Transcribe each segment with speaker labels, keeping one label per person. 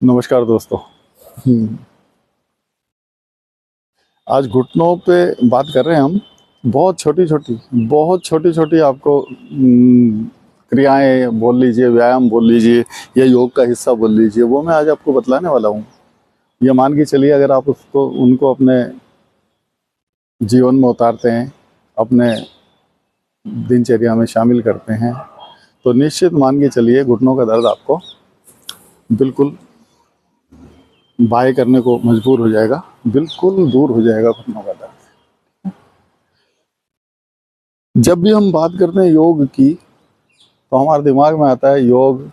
Speaker 1: नमस्कार दोस्तों। हम्म, आज घुटनों पे बात कर रहे हैं हम। बहुत छोटी छोटी आपको क्रियाएं बोल लीजिए, व्यायाम बोल लीजिए या योग का हिस्सा बोल लीजिए, वो मैं आज आपको बतलाने वाला हूँ। ये मान के चलिए, अगर आप उसको उनको अपने जीवन में उतारते हैं, अपने दिनचर्या में शामिल करते हैं, तो निश्चित मान के चलिए घुटनों का दर्द आपको बिल्कुल बाय करने को मजबूर हो जाएगा, बिल्कुल दूर हो जाएगा घुटनों का दर्द। जब भी हम बात करते हैं योग की, तो हमारे दिमाग में आता है योग,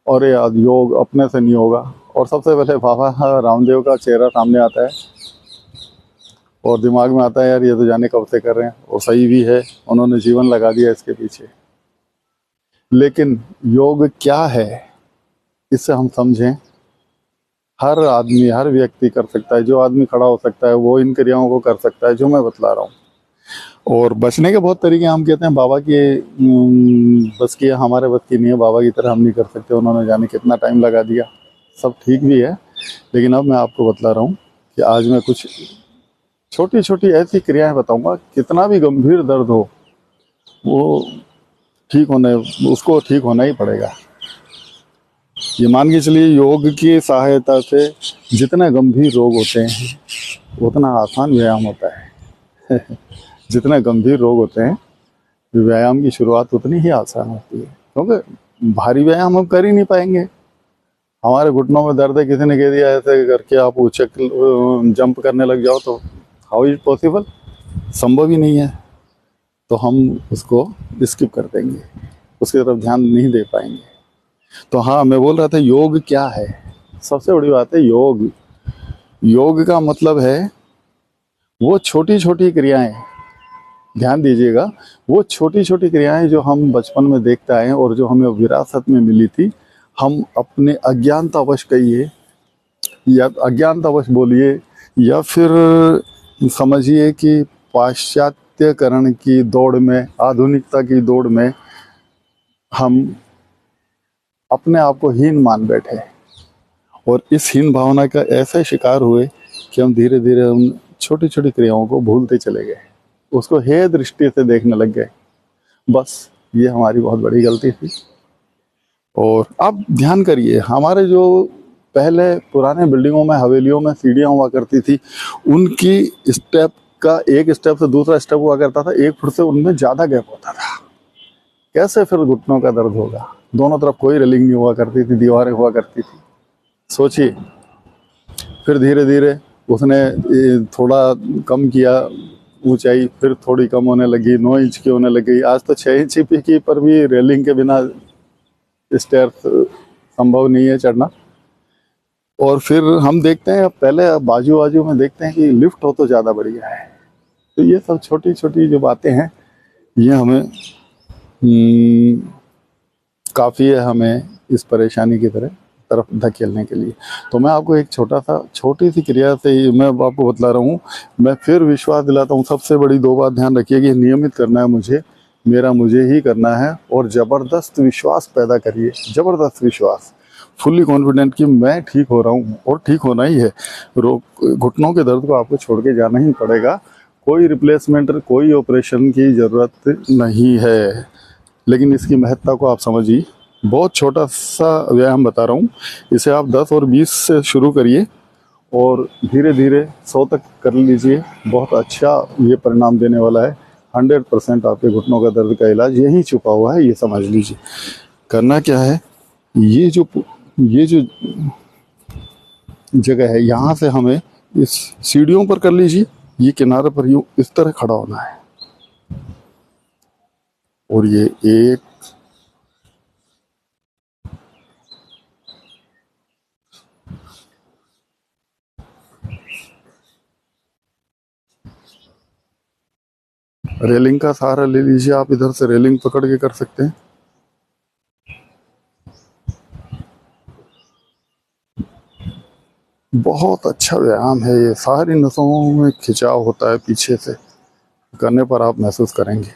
Speaker 1: और यार योग अपने से नहीं होगा। और सबसे पहले बाबा रामदेव का चेहरा सामने आता है और दिमाग में आता है यार ये तो जाने कब से कर रहे हैं, और सही भी है, उन्होंने जीवन लगा दिया इसके पीछे। लेकिन योग क्या है, इससे हम समझें। हर आदमी, हर व्यक्ति कर सकता है। जो आदमी खड़ा हो सकता है वो इन क्रियाओं को कर सकता है जो मैं बतला रहा हूँ। और बचने के बहुत तरीके। हम कहते हैं बाबा की बस की है, हमारे बस की नहीं है, बाबा की तरह हम नहीं कर सकते, उन्होंने जाने कितना टाइम लगा दिया। सब ठीक भी है, लेकिन अब मैं आपको बतला रहा हूँ कि आज मैं कुछ छोटी छोटी ऐसी क्रियाएं बताऊंगा, कितना भी गंभीर दर्द हो वो ठीक होने उसको ठीक होना ही पड़ेगा। ये मान के चलिए, योग की सहायता से जितने गंभीर रोग होते हैं उतना आसान व्यायाम होता है। जितने गंभीर रोग होते हैं, व्यायाम की शुरुआत उतनी ही आसान होती है, क्योंकि भारी व्यायाम हम कर ही नहीं पाएंगे। हमारे घुटनों में दर्द है, किसी ने कह दिया ऐसे करके आप उछक जंप करने लग जाओ, तो हाउ इज पॉसिबल, संभव ही नहीं है। तो हम उसको स्किप कर देंगे, उसकी तरफ ध्यान नहीं दे पाएंगे। तो हाँ, मैं बोल रहा था योग क्या है। सबसे बड़ी बात है योग। योग का मतलब है वो छोटी छोटी क्रियाएं, ध्यान दीजिएगा, वो छोटी छोटी क्रियाएं जो हम बचपन में देखते आए हैं और जो हमें विरासत में मिली थी। हम अपने अज्ञानतावश कहिए या अज्ञानतावश बोलिए, या फिर समझिए कि पाश्चात्यकरण की दौड़ में, आधुनिकता की दौड़ में हम अपने आप को हीन मान बैठे, और इस हीन भावना का ऐसे शिकार हुए कि हम धीरे धीरे उन छोटी छोटी क्रियाओं को भूलते चले गए, उसको हे दृष्टि से देखने लग गए। बस ये हमारी बहुत बड़ी गलती थी। और आप ध्यान करिए, हमारे जो पहले पुराने बिल्डिंगों में, हवेलियों में सीढ़ियाँ हुआ करती थी, उनकी स्टेप का, एक स्टेप से दूसरा स्टेप हुआ करता था, 1 फुट से उनमें ज़्यादा गैप होता था। कैसे फिर घुटनों का दर्द होगा। दोनों तरफ कोई रेलिंग नहीं हुआ करती थी, दीवारें हुआ करती थी। सोचिए, फिर धीरे धीरे उसने थोड़ा कम किया ऊंचाई, फिर थोड़ी कम होने लगी, 9 इंच की होने लगी, आज तो 6 इंच की पर भी रेलिंग के बिना स्टेयर संभव नहीं है चढ़ना। और फिर हम देखते हैं, पहले बाजू बाजू में देखते हैं कि लिफ्ट हो तो ज़्यादा बढ़िया है। तो ये सब छोटी छोटी जो बातें हैं, ये हमें काफ़ी है, हमें इस परेशानी की तरफ धकेलने के लिए। तो मैं आपको एक छोटी सी क्रिया से ही मैं आपको बतला रहा हूँ। मैं फिर विश्वास दिलाता हूँ, सबसे बड़ी 2 बात ध्यान रखिए कि नियमित करना है मुझे, मेरा मुझे ही करना है। और ज़बरदस्त विश्वास पैदा करिए, ज़बरदस्त विश्वास, फुल्ली कॉन्फिडेंट कि मैं ठीक हो रहा हूँ, और ठीक होना ही है। घुटनों के दर्द को आपको छोड़ के जाना ही पड़ेगा। कोई रिप्लेसमेंट, कोई ऑपरेशन की ज़रूरत नहीं है। लेकिन इसकी महत्ता को आप समझिए। बहुत छोटा सा व्यायाम बता रहा हूँ, इसे आप 10 और 20 से शुरू करिए और धीरे धीरे 100 तक कर लीजिए। बहुत अच्छा ये परिणाम देने वाला है। 100% आपके घुटनों का दर्द का इलाज यहीं छुपा हुआ है, ये समझ लीजिए। करना क्या है, ये जो जगह है, यहाँ से हमें इस सीढ़ियों पर कर लीजिए, ये किनारे पर यूँ इस तरह खड़ा होना है। और ये एक, रेलिंग का सहारा ले लीजिए, आप इधर से रेलिंग पकड़ के कर सकते हैं। बहुत अच्छा व्यायाम है ये, सारी नसों में खिंचाव होता है पीछे से, करने पर आप महसूस करेंगे।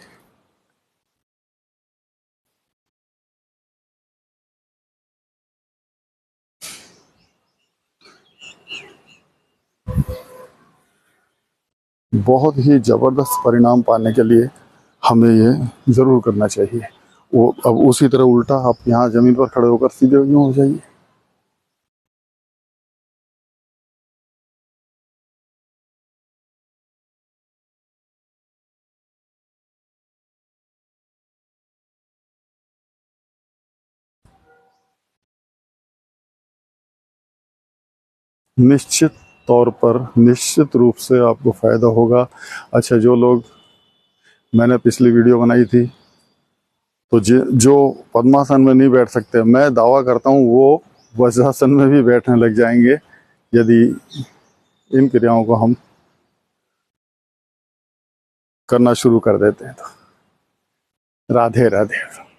Speaker 1: बहुत ही ज़बरदस्त परिणाम पाने के लिए हमें ये ज़रूर करना चाहिए। वो अब उसी तरह उल्टा आप यहाँ ज़मीन पर खड़े होकर सीधे यूँ हो जाइए। निश्चित तौर पर निश्चित रूप से आपको फ़ायदा होगा। अच्छा, जो लोग, मैंने पिछली वीडियो बनाई थी, तो जो पद्मासन में नहीं बैठ सकते, मैं दावा करता हूँ वो वज्रासन में भी बैठने लग जाएंगे यदि इन क्रियाओं को हम करना शुरू कर देते हैं तो। राधे राधे।